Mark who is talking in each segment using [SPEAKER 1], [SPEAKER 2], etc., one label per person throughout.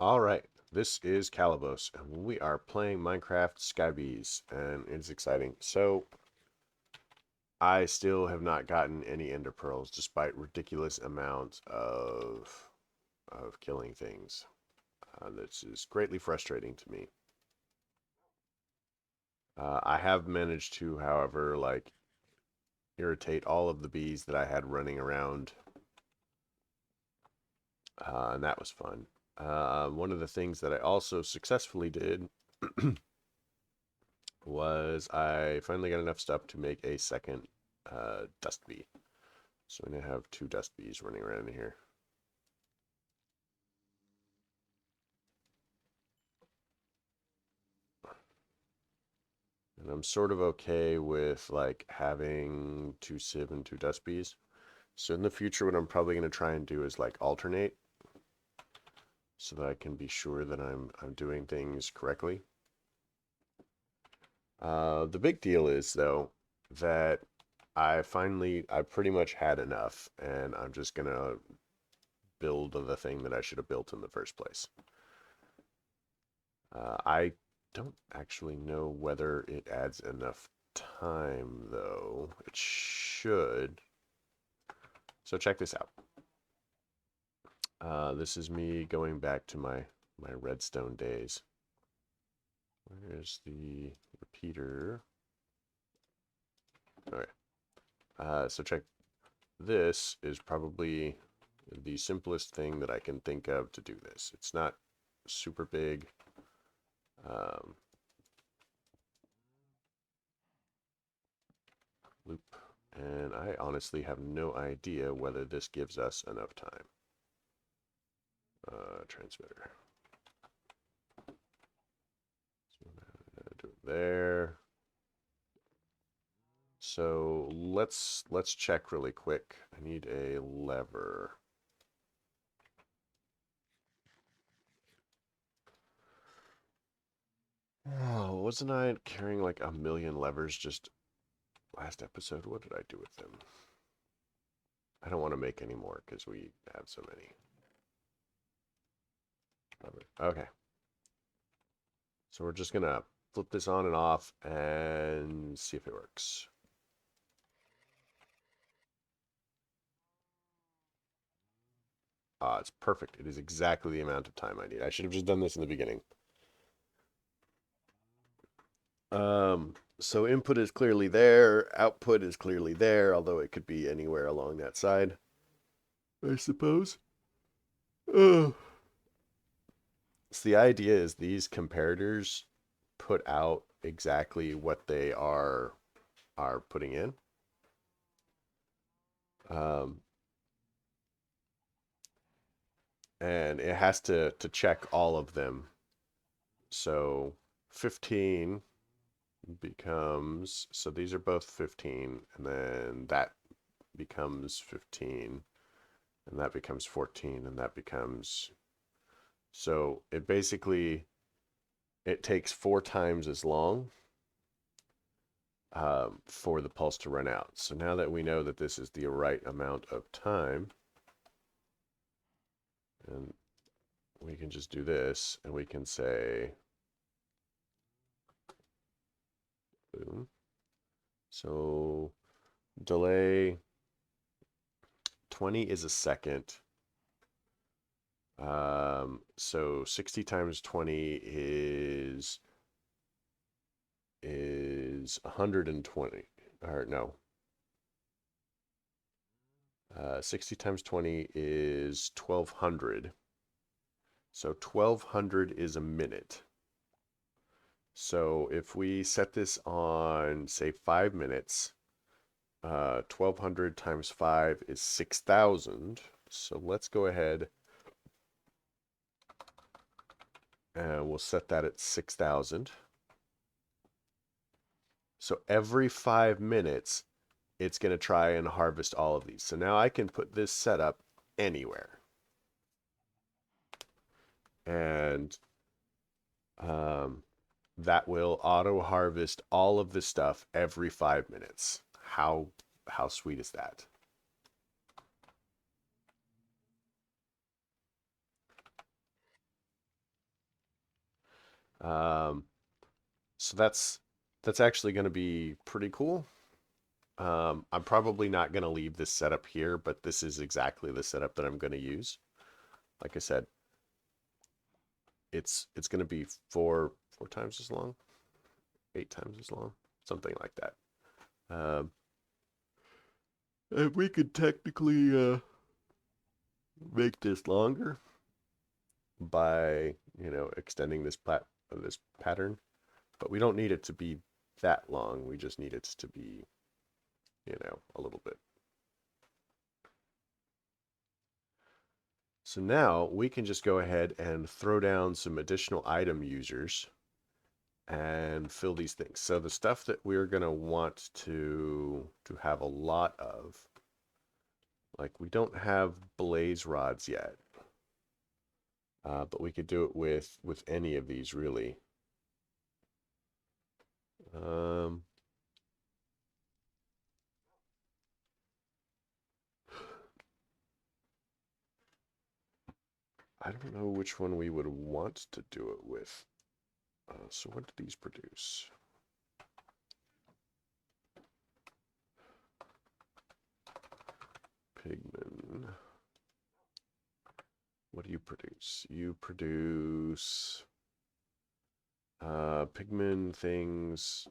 [SPEAKER 1] Alright, this is Calibos, and we are playing Minecraft Skybees, and it's exciting. So, I still have not gotten any ender pearls, despite ridiculous amounts of killing things. This is greatly frustrating to me. I have managed to, however, irritate all of the bees that I had running around, and that was fun. One of the things that I also successfully did was I finally got enough stuff to make a second dust bee. So I'm going to have two dust bees running around here. And I'm sort of okay with like having two civ and two dust bees. So in the future, what I'm probably going to try and do is like alternate so that I can be sure that I'm doing things correctly. The big deal is though that I pretty much had enough, and I'm just gonna build the thing that I should have built in the first place. I don't actually know whether it adds enough time, though. It should. So check this out. This is me going back to my redstone days. Where's the repeater? All right. So check. This is probably the simplest thing that I can think of to do this. It's not super big. Um, Loop. And I honestly have no idea whether this gives us enough time. Transmitter. So do it there. So let's check really quick. I need a lever. Oh, wasn't I carrying like a million levers just last episode? What did I do with them? I don't want to make any more because we have so many. Okay. So we're just gonna flip this on and off and see if it works. It's perfect. It is exactly the amount of time I need. I should have just done this in the beginning. So input is clearly there, output is clearly there, although it could be anywhere along that side, I suppose. So the idea is these comparators put out exactly what they are putting in. Um, and it has to check all of them. So 15 becomes, so these are both 15, and then that becomes 15, and that becomes 14, and that becomes, so it basically, it takes 4 times as long for the pulse to run out. So now that we know that this is the right amount of time, and we can just do this, and we can say, boom. So delay 20 is a second. So 60 times 20 is 120. Or no. 60 times 20 is 1200. So 1200 is a minute. So if we set this on, say, 5 minutes, 1200 times 5 is 6000. So let's go ahead and we'll set that at 6000. So every 5 minutes, it's going to try and harvest all of these. So now I can put this setup anywhere. And that will auto harvest all of the stuff every 5 minutes. How sweet is that? So that's actually going to be pretty cool. I'm probably not going to leave this setup here, but this is exactly the setup that I'm going to use. Like I said, it's going to be four times as long, 8 times as long, something like that. And we could technically make this longer by extending this pattern, but we don't need it to be that long. We just need it to be a little bit. So now we can just go ahead and throw down some additional item users and fill these things. So the stuff that we're going to want to have a lot of, like we don't have blaze rods yet, but we could do it with any of these really. Um, I don't know which one we would want to do it with. So what do these produce? Pigman. What do you produce? You produce pigman things.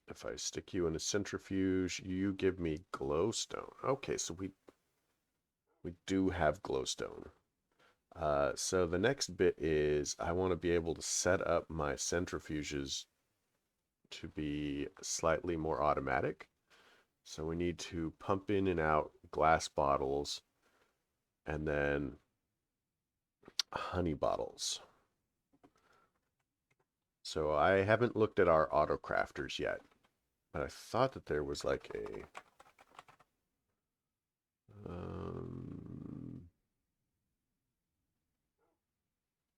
[SPEAKER 1] If I stick you in a centrifuge, you give me glowstone. Okay, so we do have glowstone. So the next bit is I want to be able to set up my centrifuges to be slightly more automatic. So we need to pump in and out glass bottles and then honey bottles. So I haven't looked at our auto crafters yet, but I thought that there was like a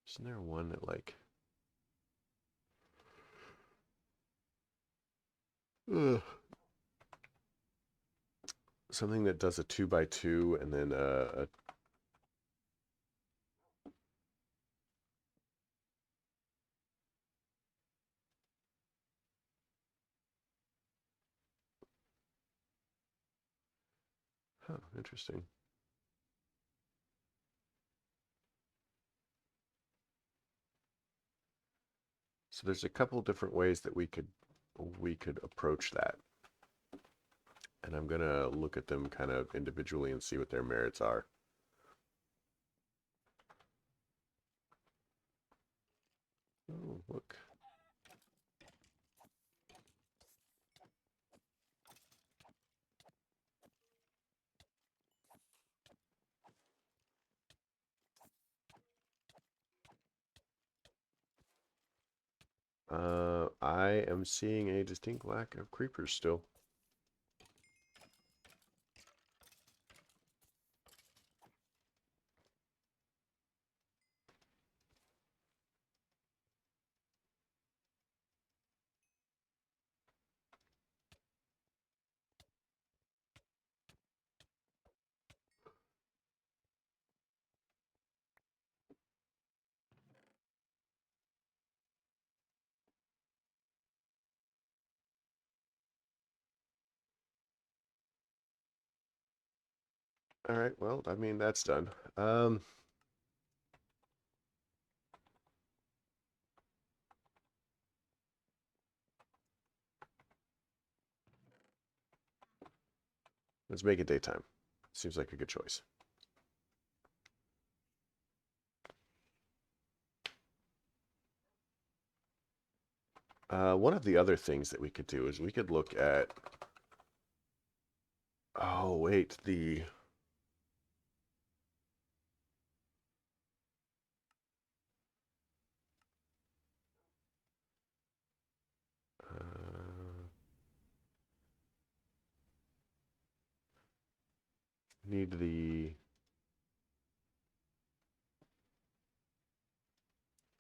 [SPEAKER 1] isn't there one that like something that does a 2x2 and then a huh, interesting. So there's a couple different ways that we could approach that. And I'm gonna look at them kind of individually and see what their merits are. Oh, look. I am seeing a distinct lack of creepers still. All right, well, I mean, that's done. Let's make it daytime. Seems like a good choice. One of the other things that we could do is we could look at. Oh, wait, the. Need the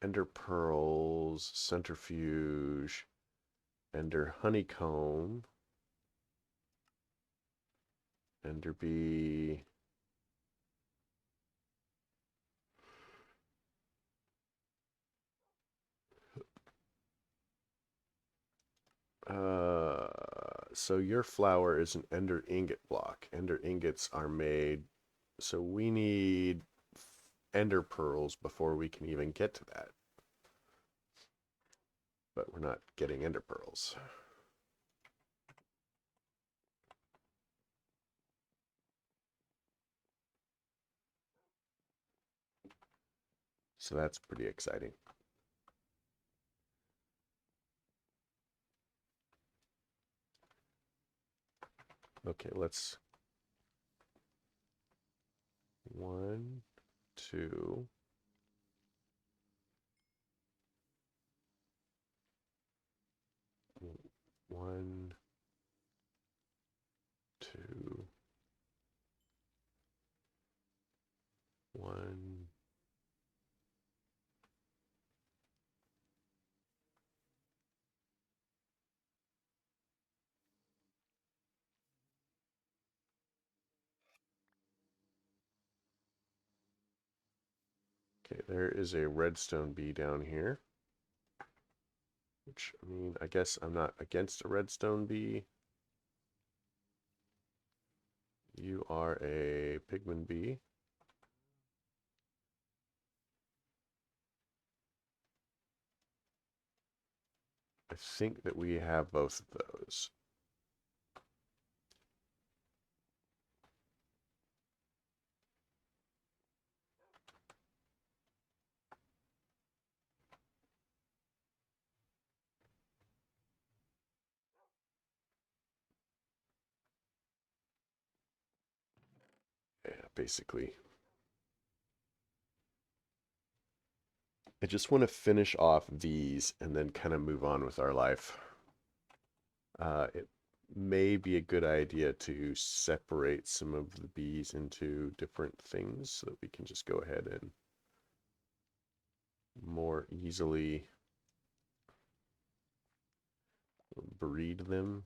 [SPEAKER 1] ender pearls, centrifuge, ender honeycomb, ender bee. So your flower is an ender ingot block. Ender ingots are made, so we need ender pearls before we can even get to that. But we're not getting ender pearls. So that's pretty exciting. Okay, let's 1, 2, 1, 2, 1. Okay, there is a redstone bee down here. Which, I mean, I guess I'm not against a redstone bee. You are a pigman bee. I think that we have both of those. Yeah, basically. I just want to finish off these and then kind of move on with our life. It may be a good idea to separate some of the bees into different things so that we can just go ahead and more easily breed them.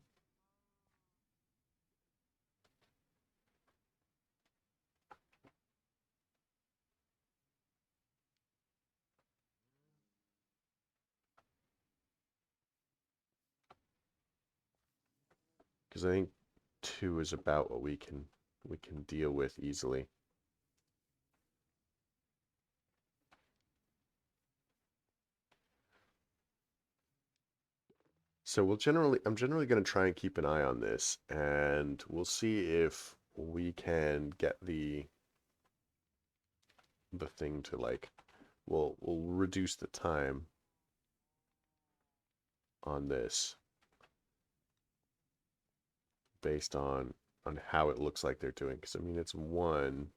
[SPEAKER 1] Because I think 2 is about what we can deal with easily. So I'm generally going to try and keep an eye on this, and we'll see if we can get the thing to like, we'll reduce the time on this based on how it looks like they're doing. Because I mean, it's 1.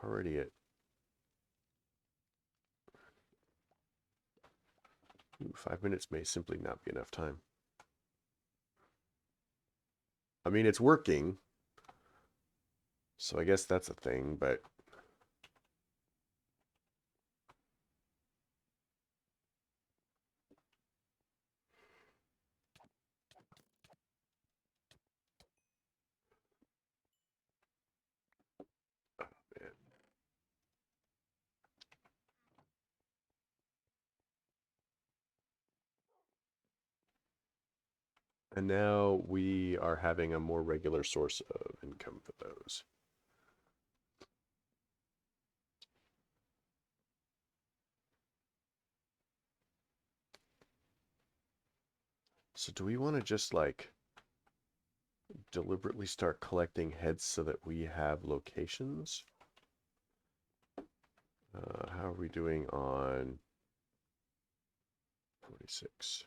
[SPEAKER 1] We're already at 5 minutes may simply not be enough time. I mean, it's working, so I guess that's a thing, but man. And now we are having a more regular source of income for those. So do we want to just like deliberately start collecting heads so that we have locations? How are we doing on 46?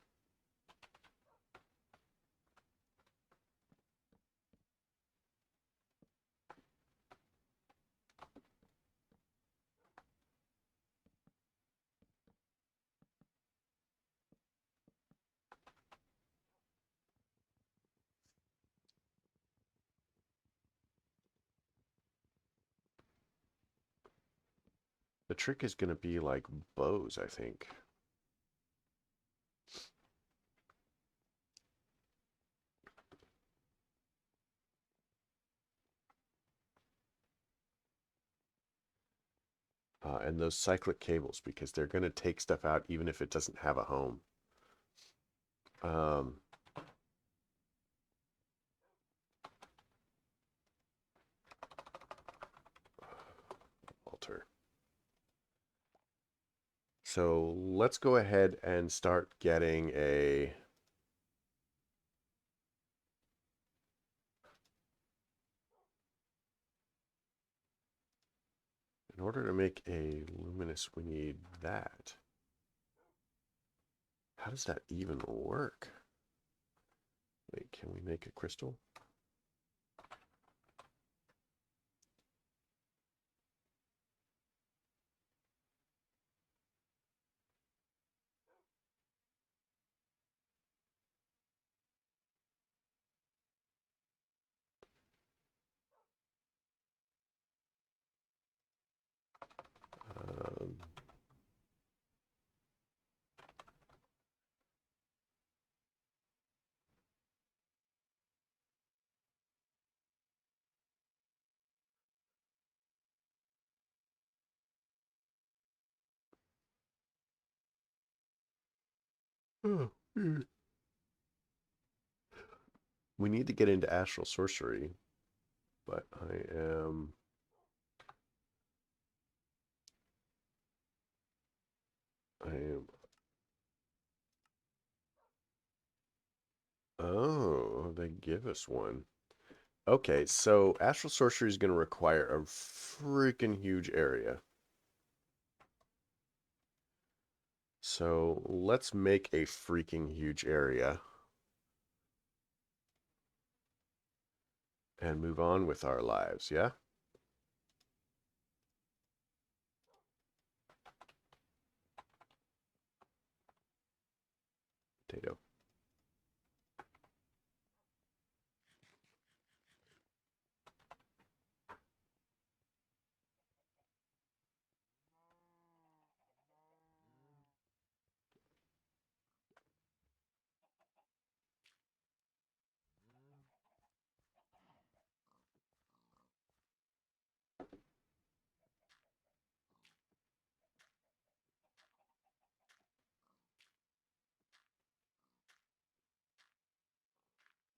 [SPEAKER 1] The trick is going to be like bows, I think. And those cyclic cables, because they're going to take stuff out even if it doesn't have a home. So let's go ahead and start getting a... In order to make a luminous, we need that. How does that even work? Wait, can we make a crystal? Um, we need to get into Astral Sorcery, but I am... Oh, they give us one. Okay, so Astral Sorcery is going to require a freaking huge area. So let's make a freaking huge area and move on with our lives, yeah? Potato.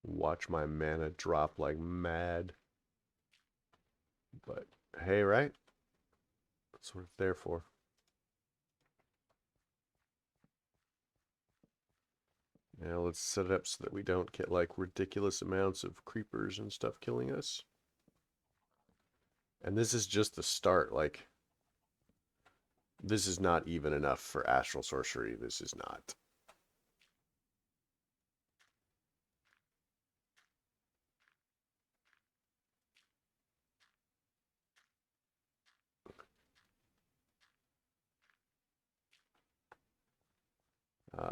[SPEAKER 1] Watch my mana drop like mad. But hey, right? That's what it's there for. Now let's set it up so that we don't get like ridiculous amounts of creepers and stuff killing us. And this is just the start. Like, this is not even enough for Astral Sorcery. This is not.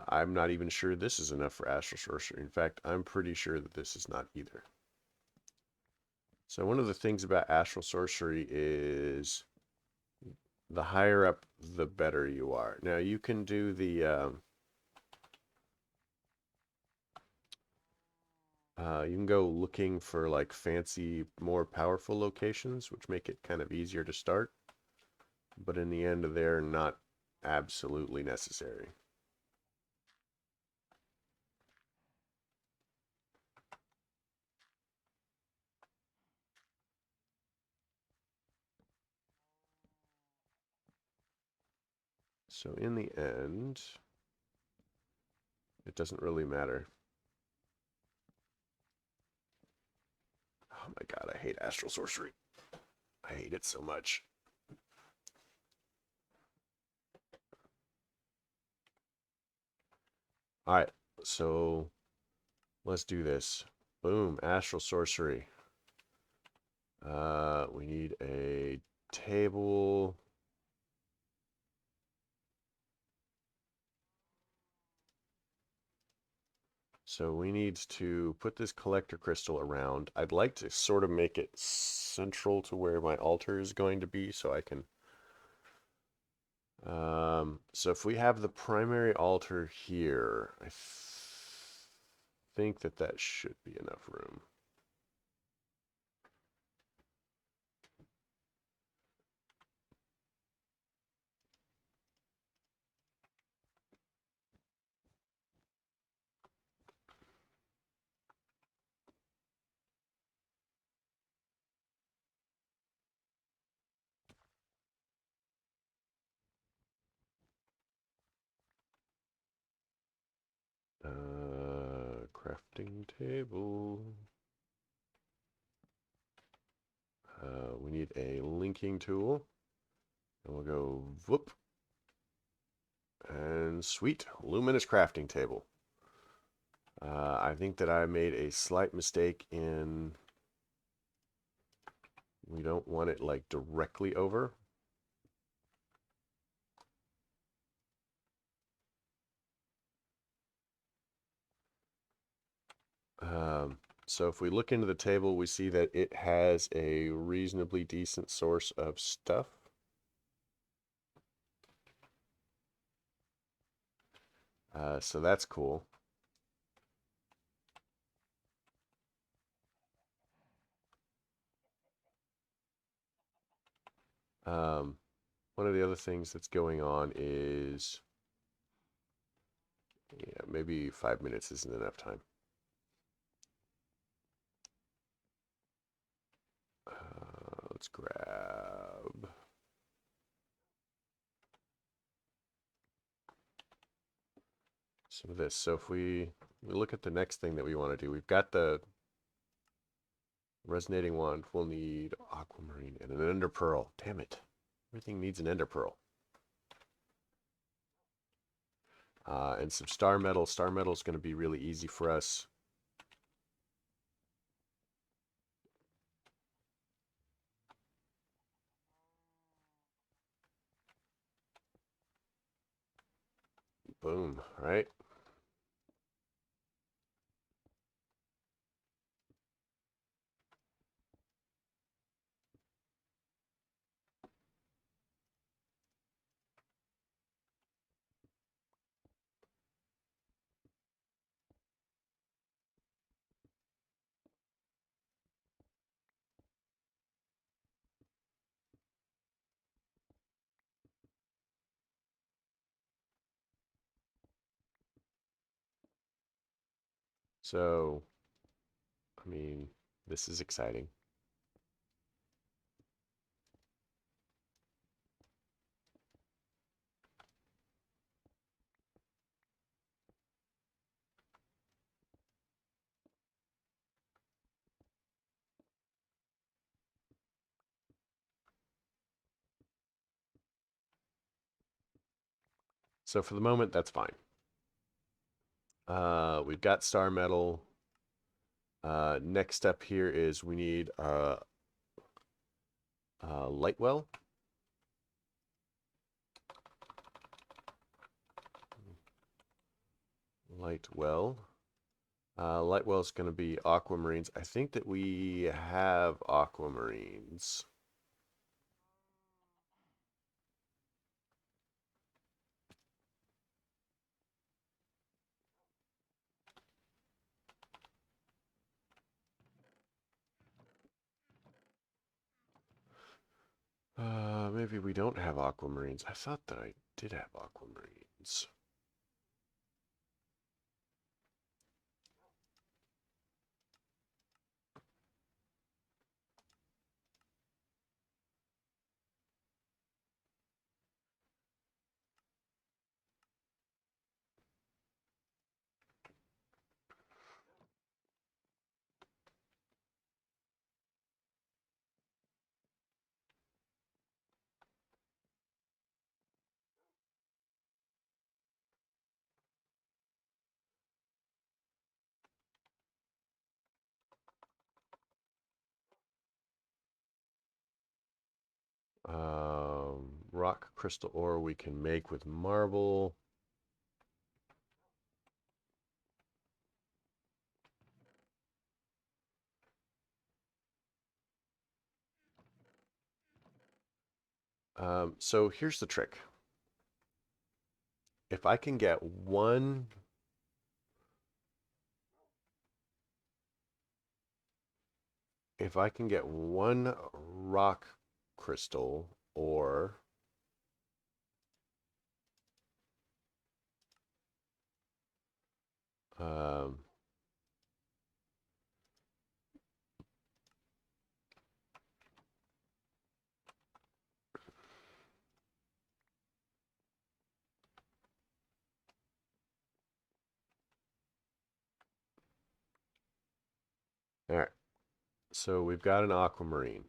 [SPEAKER 1] I'm not even sure this is enough for Astral Sorcery. In fact, I'm pretty sure that this is not either. So one of the things about Astral Sorcery is the higher up, the better you are. Now you can do the you can go looking for like fancy, more powerful locations, which make it kind of easier to start. But in the end, they're not absolutely necessary. So in the end, it doesn't really matter. Oh my god, I hate Astral Sorcery. I hate it so much. Alright, so let's do this. Boom, Astral Sorcery. We need a table. So we need to put this collector crystal around. I'd like to sort of make it central to where my altar is going to be so I can... so if we have the primary altar here, I think that that should be enough room. Crafting table. We need a linking tool. And we'll go whoop. And sweet, luminous crafting table. I think that I made a slight mistake in... We don't want it like directly over. So if we look into the table, we see that it has a reasonably decent source of stuff. So that's cool. One of the other things that's going on is, yeah, maybe 5 minutes isn't enough time. Let's grab some of this. So if we look at the next thing that we want to do, we've got the resonating wand. We'll need aquamarine and an ender pearl. Damn it. Everything needs an ender pearl. And some star metal. Star metal is going to be really easy for us. Boom, right? So, I mean, this is exciting. So for the moment, that's fine. We've got star metal. Next step here is we need light well. Light well. Light well is going to be aquamarines. I think that we have aquamarines. Maybe we don't have aquamarines. I thought that I did have aquamarines. Rock crystal ore we can make with marble. So here's the trick. If I can get one rock crystal or um, So we've got an aquamarine.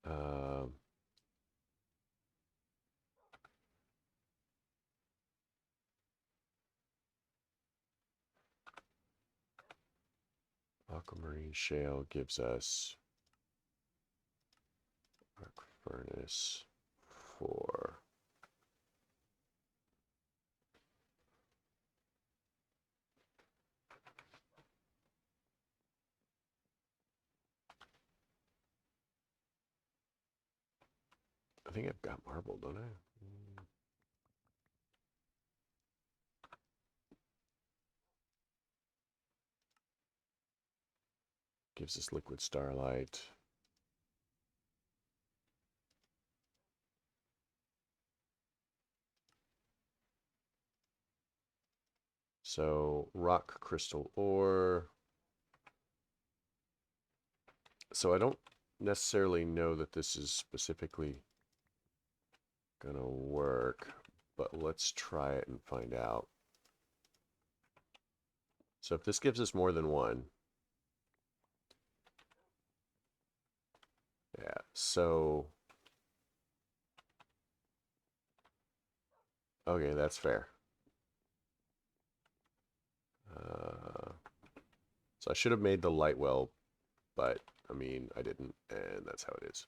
[SPEAKER 1] Um, aquamarine shale gives us arc furnace 4. I think I've got marble, don't I? Gives us liquid starlight. So rock crystal ore. So I don't necessarily know that this is specifically gonna work, but let's try it and find out. So if this gives us more than one, yeah, so okay, that's fair. So I should have made the light well, but I mean, I didn't, and that's how it is.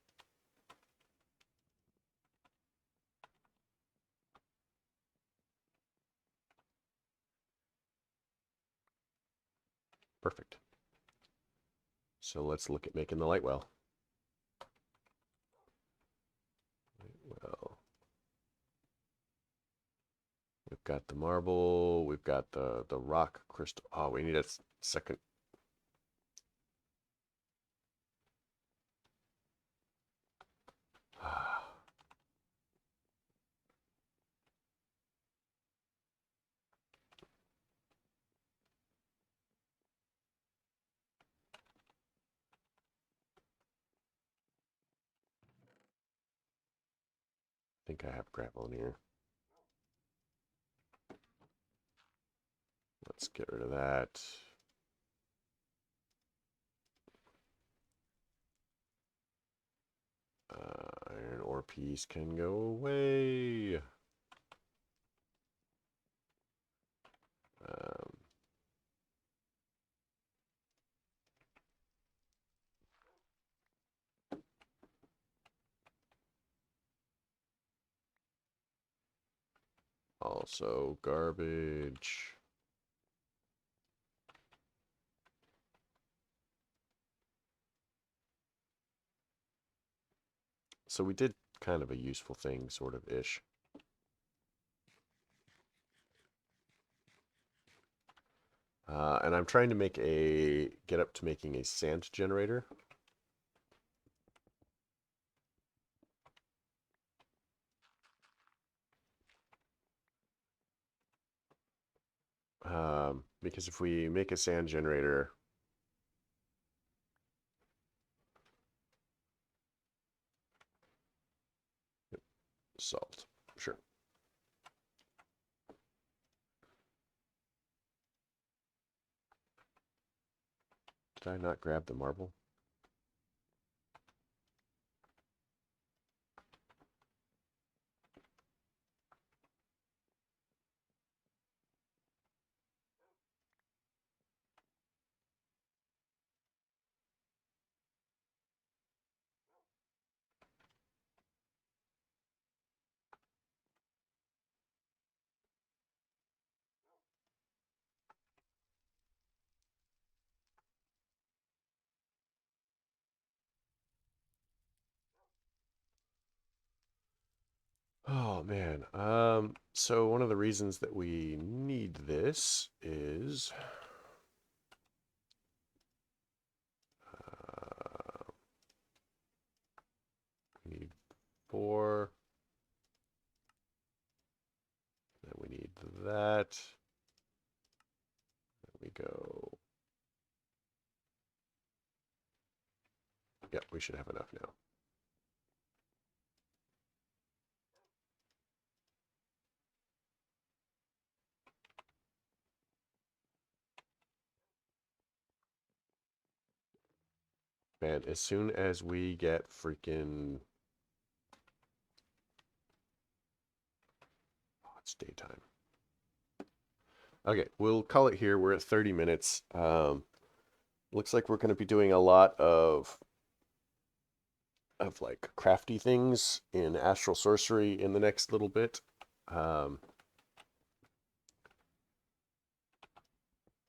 [SPEAKER 1] Perfect. So let's look at making the light well. Well, we've got the marble, we've got the rock crystal. Oh, we need a second. I think I have gravel in here. Let's get rid of that. Iron ore piece can go away. Um, Also garbage. So we did kind of a useful thing, sort of ish. And I'm trying to get up to making a sand generator. Because if we make a sand generator, salt, sure. Did I not grab the marble? Oh man. So one of the reasons that we need this is we need 4. Then we need that. There we go. Yep, we should have enough now. Man, as soon as we get freaking... Oh, it's daytime. Okay, we'll call it here. We're at 30 minutes. Looks like we're going to be doing a lot of like crafty things in Astral Sorcery in the next little bit.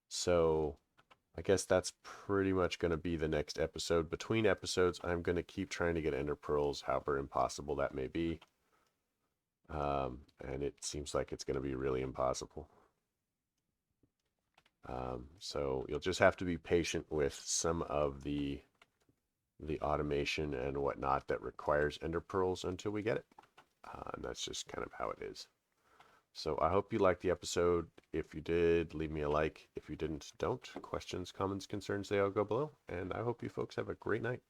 [SPEAKER 1] So I guess that's pretty much going to be the next episode. Between episodes, I'm going to keep trying to get Ender Pearls, however impossible that may be. And it seems like it's going to be really impossible. So you'll just have to be patient with some of the automation and whatnot that requires Ender Pearls until we get it. And that's just kind of how it is. So I hope you liked the episode. If you did, leave me a like. If you didn't, don't. Questions, comments, concerns, they all go below. And I hope you folks have a great night.